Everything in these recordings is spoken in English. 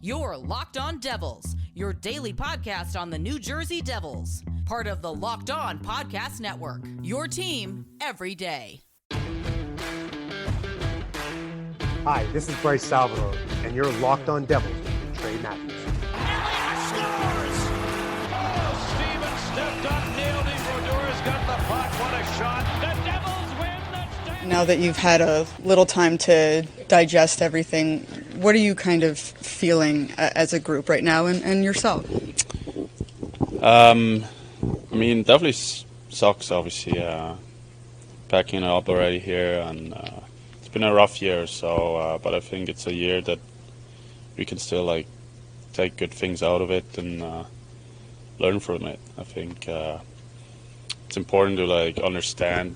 You're Locked On Devils, your daily podcast on the New Jersey Devils. Part of the Locked On Podcast Network, your team every day. Hi, this is Bryce Salvador, and you're Locked On Devils with Trey Matthews. Scores! Oh, Stevens stepped up, nailed him. Brodor's got the puck. What a shot. The Devils win the state. Now that you've had a little time to digest everything, what are you kind of feeling as a group right now and yourself? I mean, definitely sucks, obviously, packing it up already here, and it's been a rough year, so, but I think it's a year that we can still, take good things out of it and learn from it. I think it's important to, understand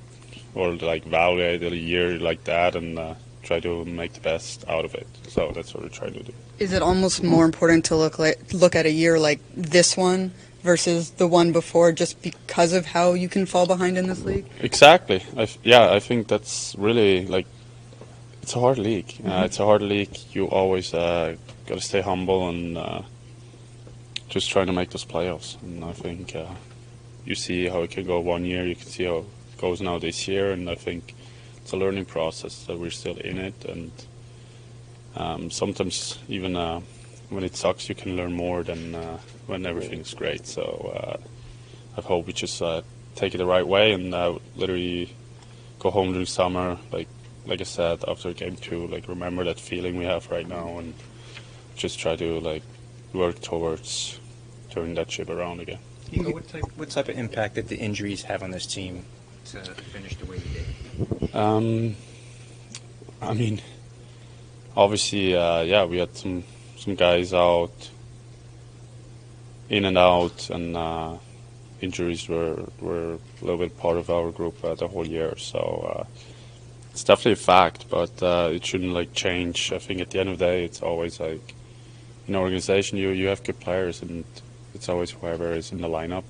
or, evaluate a year like that and try to make the best out of it. So that's what we're trying to do. Is it almost more important to look at a year like this one versus the one before, just because of how you can fall behind in this league? Exactly. I think that's really, it's a hard league. It's a hard league. You always got to stay humble and just trying to make those playoffs. And I think you see how it can go one year. You can see how it goes now this year. And I think it's a learning process that we're still in it. And sometimes even when it sucks, you can learn more than when everything's great. So I hope we just take it the right way and literally go home during summer, like I said, after game 2, remember that feeling we have right now and just try to work towards turning that ship around again. Nico, what type of impact did the injuries have on this team to finish the way you did? I mean, obviously, we had some guys out, in and out, and injuries were a little bit part of our group the whole year. So it's definitely a fact, but it shouldn't change. I think at the end of the day, it's always in an organization you have good players, and it's always whoever is in the lineup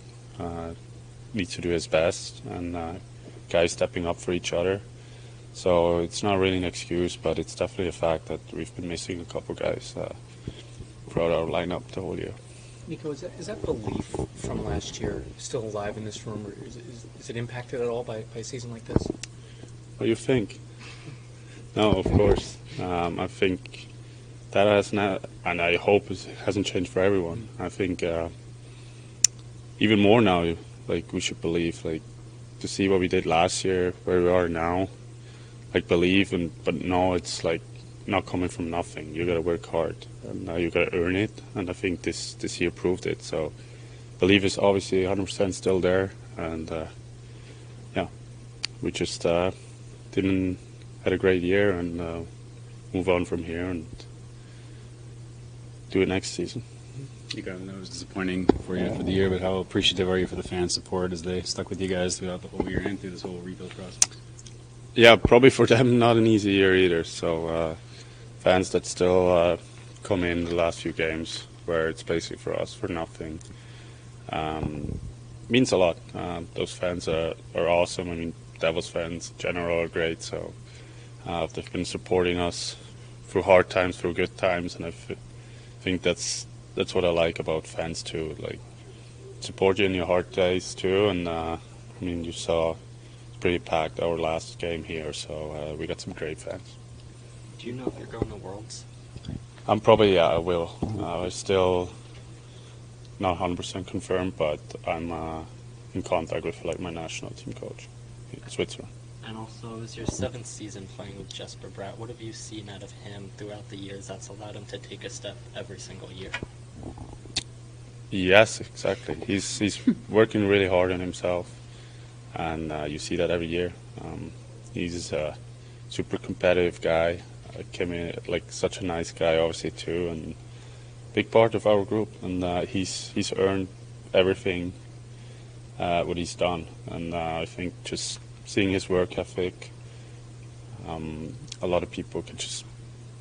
needs to do his best, and guys stepping up for each other. So it's not really an excuse, but it's definitely a fact that we've been missing a couple guys throughout our lineup the whole year. Nico, is that belief from last year still alive in this room, or is it impacted at all by a season like this? What do you think? No, of course. I think that has not, and I hope it hasn't changed for everyone. I think even more now, we should believe, to see what we did last year, where we are now, believe, but no, it's not coming from nothing. You got to work hard, and you got to earn it. And I think this year proved it. So, belief is obviously 100% still there, and we just didn't had a great year, and move on from here and do it next season. You guys know it was disappointing for you for the year, but how appreciative are you for the fan support as they stuck with you guys throughout the whole year and through this whole rebuild process? Yeah, probably for them not an easy year either. So fans that still come in the last few games where it's basically for us for nothing means a lot. Those fans are awesome. I mean, Devils fans in general are great. So they've been supporting us through hard times, through good times, and I think that's what I like about fans too. Support you in your hard days too. And you saw it's pretty packed our last game here, so we got some great fans. Do you know if you're going to Worlds? I will. I'm still not 100% confirmed, but I'm in contact with my national team coach in Switzerland. And also, it was your 7th season playing with Jesper Bratt. What have you seen out of him throughout the years that's allowed him to take a step every single year? Yes, exactly. He's working really hard on himself, and you see that every year. He's a super competitive guy. Came in such a nice guy, obviously too, and big part of our group. And he's earned everything what he's done. And I think just seeing his work ethic, a lot of people can just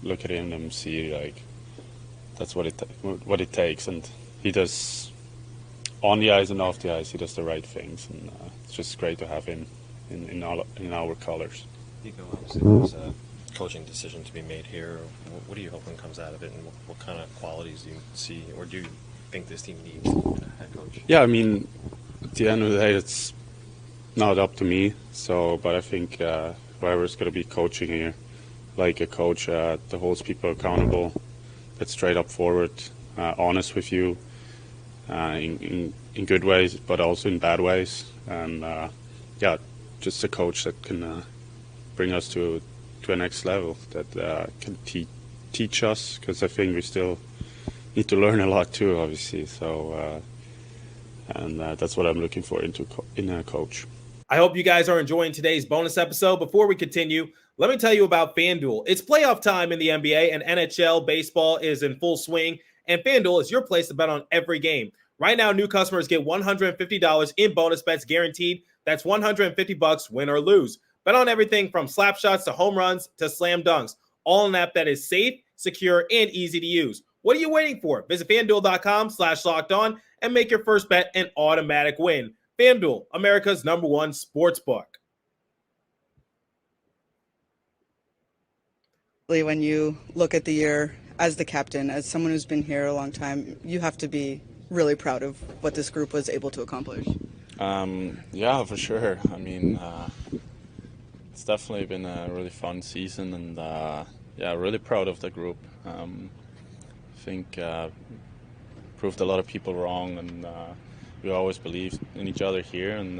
look at him and see that's what it takes, and he does on the ice and off the ice. He does the right things, and it's just great to have him in our colors. Nico, obviously there's coaching decision to be made here? What are you hoping comes out of it, and what kind of qualities do you see, or do you think this team needs in a head coach? Yeah, I mean, at the end of the day, it's not up to me. So, but I think whoever's going to be coaching here, like a coach that holds people accountable, that's straight up forward, honest with you, in good ways, but also in bad ways, and yeah, just a coach that can bring us to a next level, that can teach us, because I think we still need to learn a lot too, obviously. So, and that's what I'm looking for in a coach. I hope you guys are enjoying today's bonus episode. Before we continue, let me tell you about FanDuel. It's playoff time in the NBA, and NHL baseball is in full swing, and FanDuel is your place to bet on every game. Right now, new customers get $150 in bonus bets guaranteed. That's $150 win or lose. Bet on everything from slap shots to home runs to slam dunks, all in an app that is safe, secure, and easy to use. What are you waiting for? Visit FanDuel.com/lockedon and make your first bet an automatic win. FanDuel, America's #1 sportsbook. When you look at the year as the captain, as someone who's been here a long time, you have to be really proud of what this group was able to accomplish. Yeah, for sure. I mean, it's definitely been a really fun season, and yeah, really proud of the group. I think proved a lot of people wrong, and we always believed in each other here, and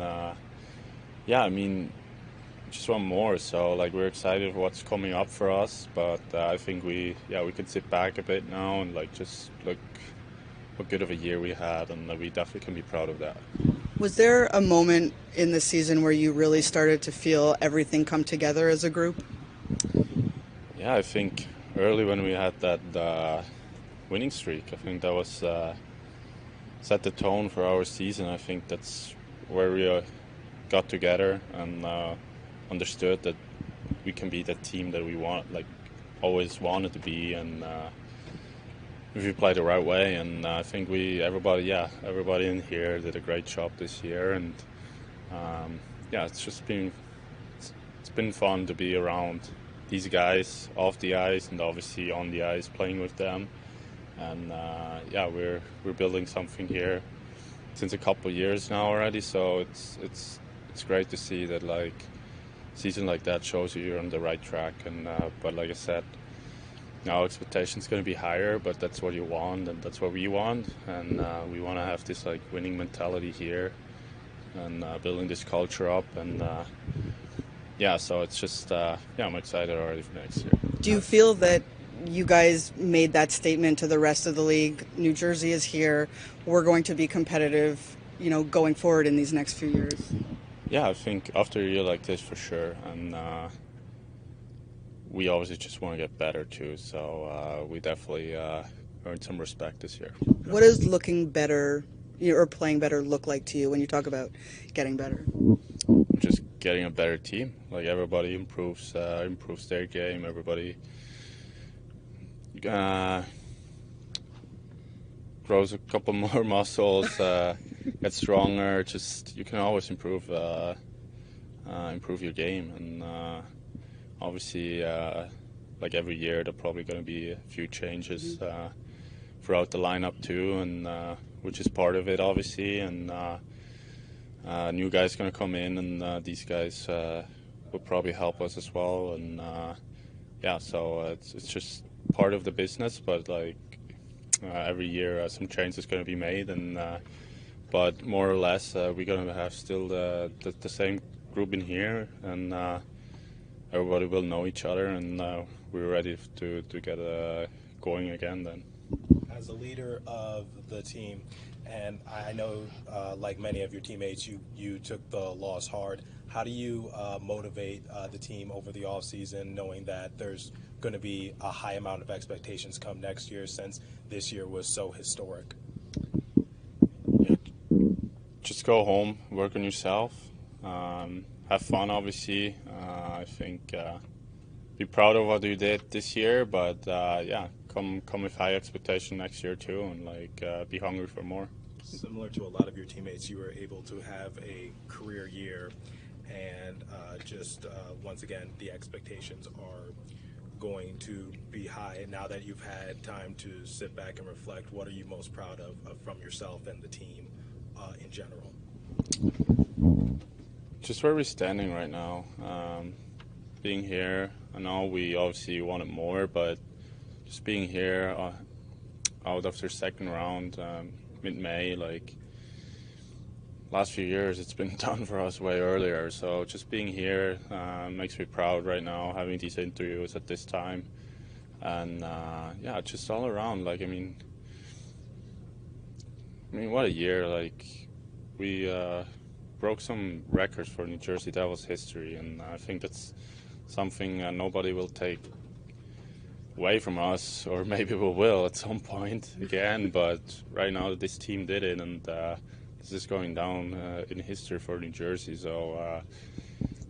yeah, I mean, just want more. So like, we're excited for what's coming up for us, but I think we could sit back a bit now and like just look what good of a year we had, and we definitely can be proud of that. Was there a moment in the season where you really started to feel everything come together as a group? Yeah, I think early when we had that winning streak, I think that was set the tone for our season. I think that's where we got together and understood that we can be that team that we always wanted to be, and if we play the right way. And I think everybody in here did a great job this year, and yeah, it's been fun to be around these guys off the ice and obviously on the ice, playing with them. And yeah, we're building something here since a couple of years now already. So it's great to see that like season like that shows you're on the right track. And but like I said, now expectations going to be higher, but that's what you want, and that's what we want. And we want to have this like winning mentality here, and building this culture up. And yeah, so it's just yeah, I'm excited already for next year. Do you feel that you guys made that statement to the rest of the league? New Jersey is here. We're going to be competitive, going forward in these next few years. Yeah, I think after a year like this, for sure. And we obviously just want to get better too. So we definitely earned some respect this year. What does looking better or playing better look like to you when you talk about getting better? Just getting a better team. Like everybody improves their game. Everybody grows a couple more muscles, gets stronger. Just you can always improve your game, and obviously, like every year, there are probably going to be a few changes throughout the lineup too, and which is part of it, obviously. And new guys going to come in, and these guys will probably help us as well. And yeah, so it's just part of the business, but like every year some changes going to be made, and but more or less we're going to have still the same group in here, and everybody will know each other, and we're ready to get going again then. As a leader of the team, and I know like many of your teammates, you took the loss hard. How do you motivate the team over the offseason, knowing that there's going to be a high amount of expectations come next year, since this year was so historic? Yeah, just go home, work on yourself, have fun, obviously. I think be proud of what you did this year, but yeah, come with high expectation next year too, and like be hungry for more. Similar to a lot of your teammates, you were able to have a career year, and just once again, the expectations are going to be high. Now that you've had time to sit back and reflect, what are you most proud of from yourself and the team in general? Just where we're standing right now. Being here, I know we obviously wanted more, but just being here out after second round, mid-May, like last few years, it's been done for us way earlier. So just being here makes me proud right now, having these interviews at this time. And yeah, just all around, like, I mean, what a year. Like, we broke some records for New Jersey Devils history, and I think that's something nobody will take away from us, or maybe we will at some point again. But right now, this team did it, and this is going down in history for New Jersey. So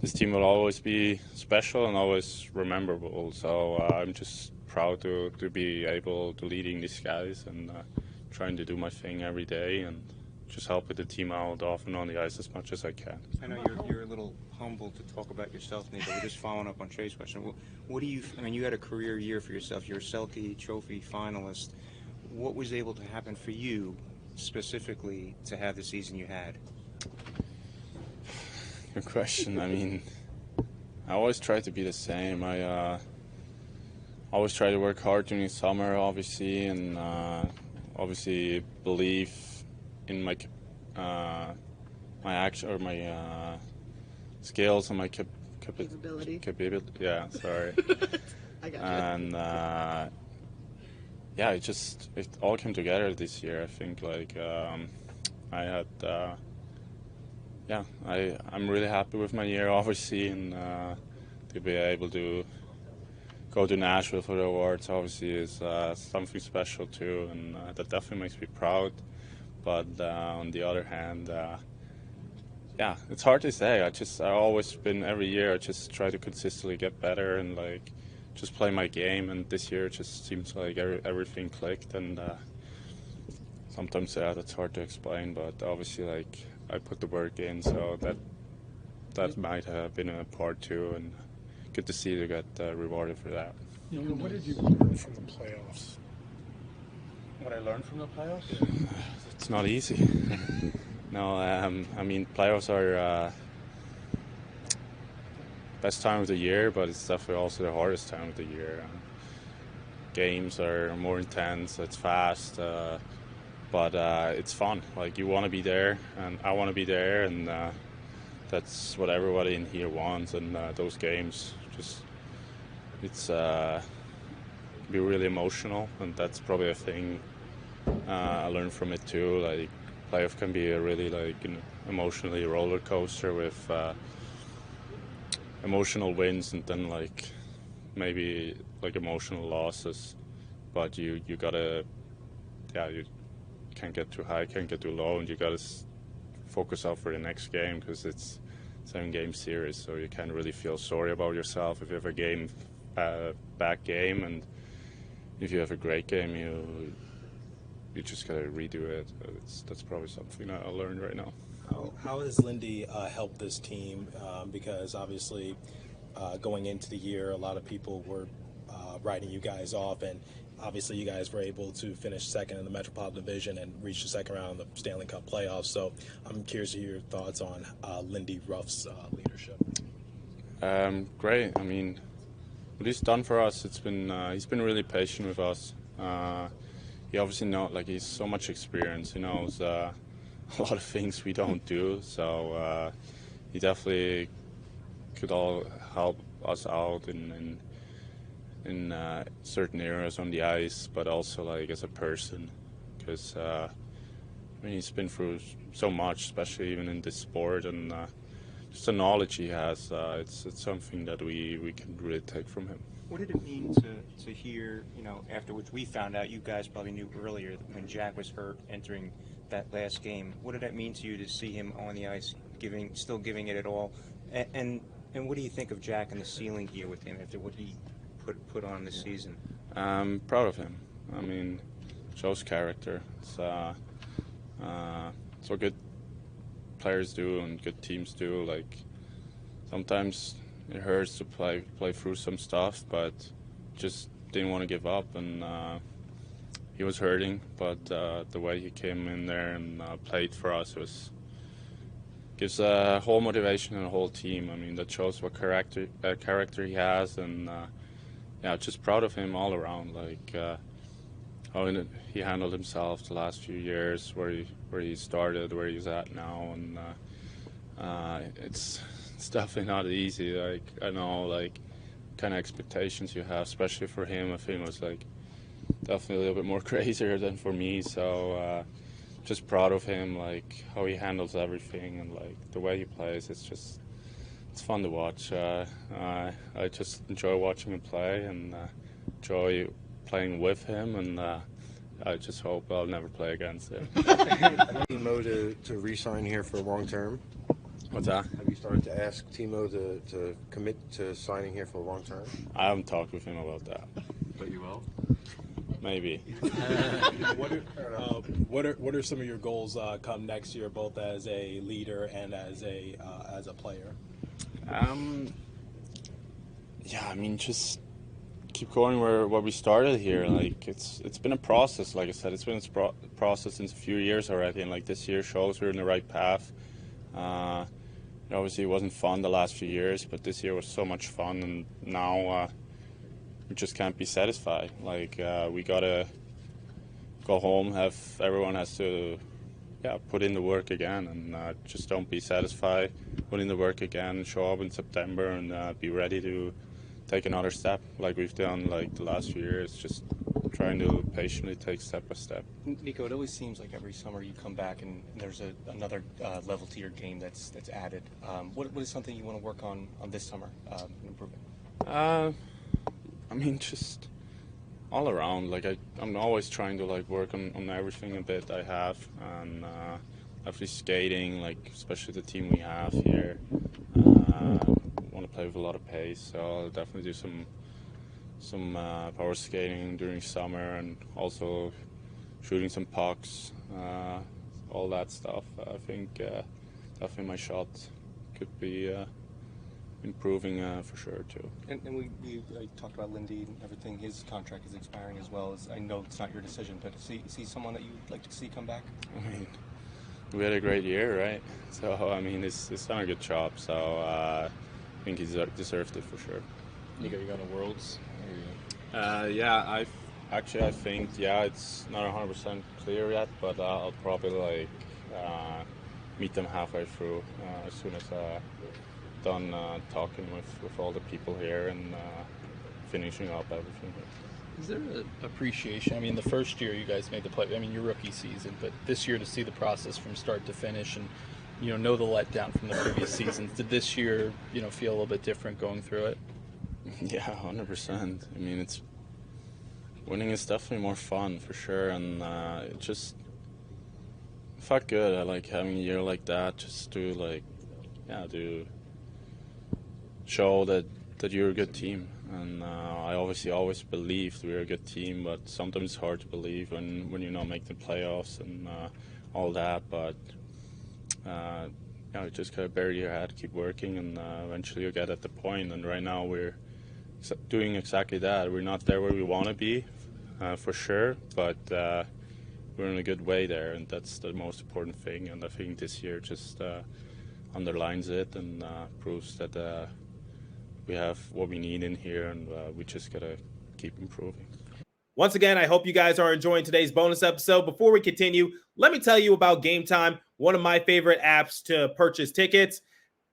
this team will always be special and always rememberable. So I'm just proud to be able to leading these guys and trying to do my thing every day and just helping the team out off and on the ice as much as I can. I know you're a little humble to talk about yourself, Nico. We're just following up on Trey's question. What do you? I mean, you had a career year for yourself. You're a Selke Trophy finalist. What was able to happen for you specifically to have the season you had? Good question. I mean, I always try to be the same. I always try to work hard during the summer, obviously, and obviously believe in my action or my skills and my capability. Yeah, sorry. I got you. And yeah, it all came together this year. I think like I had I'm really happy with my year, obviously, and to be able to go to Nashville for the awards obviously is something special too, and that definitely makes me proud. But on the other hand, yeah, it's hard to say. I always been every year. I just try to consistently get better and like just play my game. And this year it just seems like everything clicked. And sometimes that's hard to explain. But obviously, like I put the work in, so that might have been a part too. And good to see you get rewarded for that. What did you learn from the playoffs? What I learned from the playoffs? It's not easy. No, I mean, playoffs are best time of the year, but it's definitely also the hardest time of the year. Games are more intense, it's fast, but it's fun. Like, you want to be there, and I want to be there, and that's what everybody in here wants. And those games, it's be really emotional, and that's probably a thing I learned from it too. Like, playoff can be a really emotionally roller coaster with emotional wins and then like maybe like emotional losses, but you gotta you can't get too high, can't get too low, and you gotta focus out for the next game because it's 7-game series, so you can't really feel sorry about yourself if you have a bad game, and if you have a great game, you just gotta redo it. That's probably something that I learned right now. How has Lindy helped this team? Because obviously, going into the year, a lot of people were writing you guys off, and obviously you guys were able to finish second in the Metropolitan Division and reach the second round of the Stanley Cup playoffs. So I'm curious to hear your thoughts on Lindy Ruff's leadership. Great. I mean, what he's done for us, he's been really patient with us. He obviously knows, like, he's so much experience. He knows a lot of things we don't do. So he definitely could all help us out in certain areas on the ice, but also like as a person, because I mean, he's been through so much, especially even in this sport, and just the knowledge he has. It's something that we can really take from him. What did it mean to hear, after which we found out, you guys probably knew earlier, when Jack was hurt entering that last game? What did that mean to you to see him on the ice, still giving it all? And what do you think of Jack and the ceiling here with him after what he put on this season? I'm proud of him. I mean, shows character. It's what good players do and good teams do. Like, sometimes it hurts to play through some stuff, but just didn't want to give up, and he was hurting, but the way he came in there and played for us gives a whole motivation and a whole team. I mean, that shows what character he has, and yeah, just proud of him all around. Like how he handled himself the last few years, where he started, where he's at now, and it's definitely not easy. Like, I know, like, kind of expectations you have, especially for him. I think it was like definitely a little bit more crazier than for me. So just proud of him, like how he handles everything and like the way he plays. It's fun to watch. I just enjoy watching him play and enjoy playing with him, and I just hope I'll never play against him. Timo to re-sign here for long term. What's that? Have you started to ask Timo to commit to signing here for long term? I haven't talked with him about that. But you will? Maybe. What are some of your goals come next year, both as a leader and as a player? Yeah, I mean, just keep going where we started here. Like, it's been a process. Like I said, it's been a process since a few years already, and like this year shows we're in the right path. Obviously, it wasn't fun the last few years, but this year was so much fun, and now we just can't be satisfied. Like, we gotta go home. Everyone has to, put in the work again, and just don't be satisfied. Put in the work again. Show up in September and be ready to take another step, like we've done like the last few years. Just trying to patiently take step by step. Nico, it always seems like every summer you come back and there's another level to your game that's added. What is something you want to work on this summer, improving? I mean, just all around. Like I'm always trying to like work on everything a bit I have, and definitely skating, like especially the team we have here. Want to play with a lot of pace, so I'll definitely do some power skating during summer, and also shooting some pucks, all that stuff. I think definitely my shot could be improving for sure too. And we talked about Lindy and everything. His contract is expiring as well. I know it's not your decision, but see someone that you'd like to see come back? I mean, we had a great year, right? So I mean, he's done a good job. So I think he's deserved it for sure. Nico, you going to Worlds? Yeah, I think it's not 100% clear yet, but I'll probably meet them halfway through as soon as done talking with all the people here and finishing up everything here. Is there an appreciation? I mean, the first year you guys made the play, I mean, your rookie season, but this year to see the process from start to finish and, know the letdown from the previous seasons. Did this year, feel a little bit different going through it? Yeah, 100%. I mean, winning is definitely more fun for sure, and it just felt good. I like having a year like that, just to to show that you're a good team. And I obviously always believed we were a good team, but sometimes it's hard to believe when you're not making the playoffs and all that. But you just gotta bury your head, keep working, and eventually you'll get at the point. And right now we're doing exactly that. We're not there where we want to be, for sure, but we're in a good way there, and that's the most important thing. And I think this year just underlines it and proves that we have what we need in here, and we just gotta keep improving. Once again, I hope you guys are enjoying today's bonus episode. Before we continue, let me tell you about Game Time, one of my favorite apps to purchase tickets.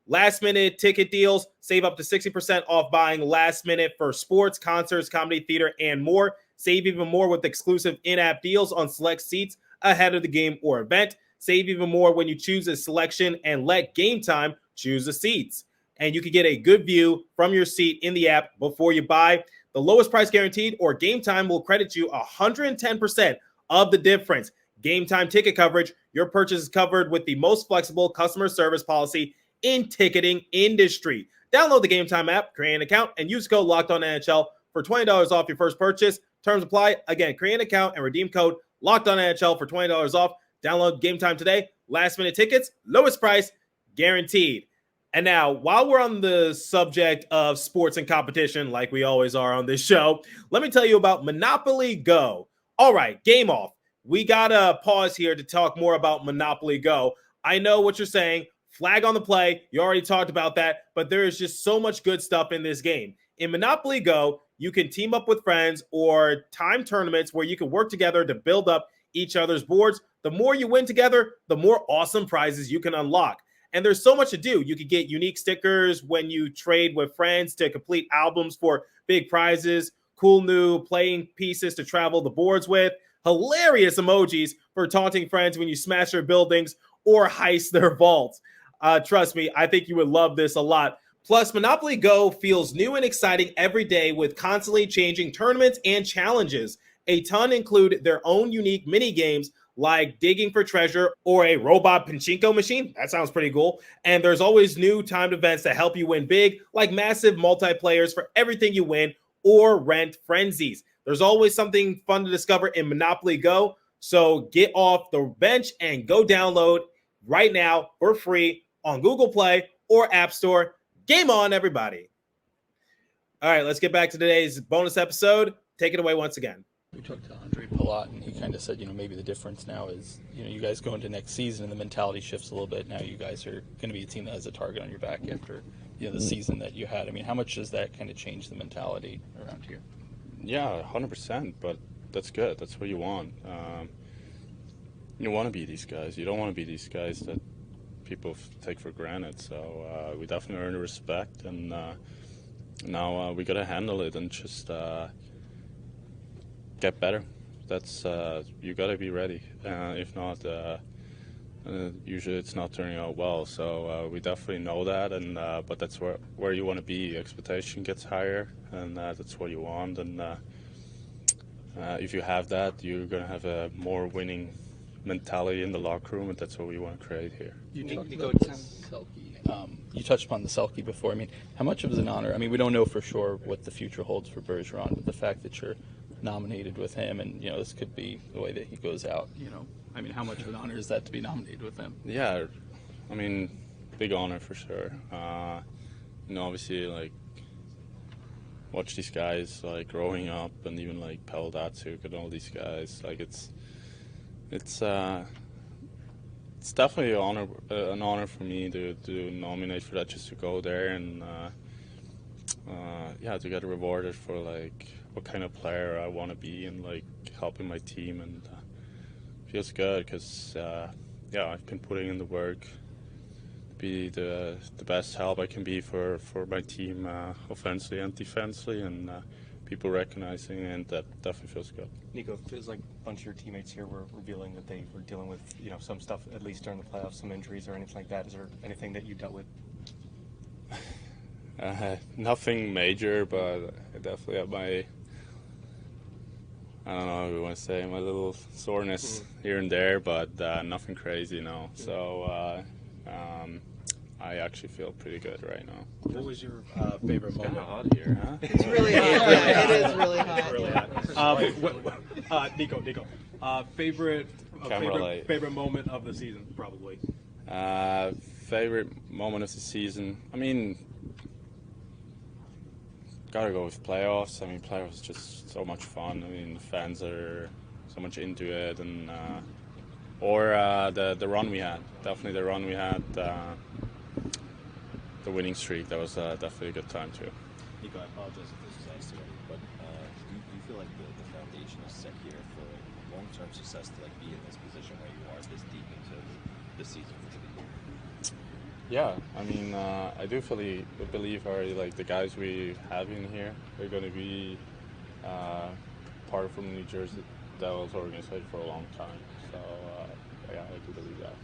Last minute ticket deals, save up to 60% off buying last minute for sports, concerts, comedy, theater, and more. Save even more with exclusive in-app deals on select seats ahead of the game or event. Save even more when you choose a selection and let Game Time choose the seats. And you can get a good view from your seat in the app before you buy. The lowest price guaranteed, or Game Time will credit you 110% of the difference. Game Time ticket coverage, your purchase is covered with the most flexible customer service policy in ticketing industry. Download the Game Time app, create an account, and use code LOCKEDONNHL for $20 off your first purchase. Terms apply. Again, create an account and redeem code LOCKEDONNHL for $20 off. Download Game Time today. Last minute tickets, lowest price guaranteed. And now, while we're on the subject of sports and competition, like we always are on this show, let me tell you about Monopoly Go. All right, game off. We got to pause here to talk more about Monopoly Go. I know what you're saying. Flag on the play. You already talked about that, but there is just so much good stuff in this game. In Monopoly Go, you can team up with friends or time tournaments where you can work together to build up each other's boards. The more you win together, the more awesome prizes you can unlock. And there's so much to do. You could get unique stickers when you trade with friends to complete albums for big prizes, cool new playing pieces to travel the boards with, hilarious emojis for taunting friends when you smash their buildings or heist their vaults. Trust me, I think you would love this a lot. Plus, Monopoly Go feels new and exciting every day with constantly changing tournaments and challenges. A ton include their own unique mini games like digging for treasure or a robot pachinko machine. That sounds pretty cool. And there's always new timed events that help you win big, like massive multiplayers for everything you win or rent frenzies. There's always something fun to discover in Monopoly Go. So get off the bench and go download right now for free on Google Play or App Store. Game on, everybody. All right, let's get back to today's bonus episode. Take it away once again. We talked to Andre Palat, and he kind of said, maybe the difference now is, you guys go into next season and the mentality shifts a little bit. Now you guys are going to be a team that has a target on your back after, the season that you had. I mean, how much does that kind of change the mentality around here? Yeah, 100%, but that's good. That's what you want. You want to be these guys. You don't want to be these guys that people take for granted. So we definitely earn the respect, and now we got to handle it and just get better. That's you got to be ready. If not, usually it's not turning out well. So we definitely know that, and but that's where you want to be. Expectation gets higher, and that's what you want. And if you have that, you're gonna have a more winning mentality in the locker room, and that's what we want to create here. You touched upon the Selke before. I mean, how much of it is an honor? I mean, we don't know for sure what the future holds for Bergeron, but the fact that you're nominated with him, and this could be the way that he goes out. I mean, how much of an honor is that to be nominated with him? Yeah, I mean, big honor for sure. Obviously, like, watch these guys like growing up, and even like Pelle Datsuk and all these guys. Like, it's definitely an honor for me to nominate for that, just to go there and to get rewarded for like what kind of player I want to be and like helping my team, and feels good because I've been putting in the work to be the best help I can be for my team, offensively and defensively, and people recognizing it, and that definitely feels good. Nico, it feels like a bunch of your teammates here were revealing that they were dealing with some stuff, at least during the playoffs, some injuries or anything like that. Is there anything that you dealt with? Nothing major, but I definitely have my, I don't know what you want to say, my little soreness here and there, but nothing crazy, no. So I actually feel pretty good right now. What was your favorite moment? Kind of hot here, huh? It's really hot. Yeah, it is really hot. Really hot. Nico, favorite moment of the season, probably. Favorite moment of the season? I mean, gotta go with playoffs. I mean, playoffs is just so much fun. I mean, the fans are so much into it, and the run we had. Definitely the run we had. The winning streak. That was definitely a good time too. Nico, I apologize if this was asked already, but do you feel like the foundation is set here for long-term success to like be in this position where you are this deep into the season for the year? Yeah, I mean, I do believe the guys we have in here are going to be part of the New Jersey Devils organization for a long time. So, I do believe that.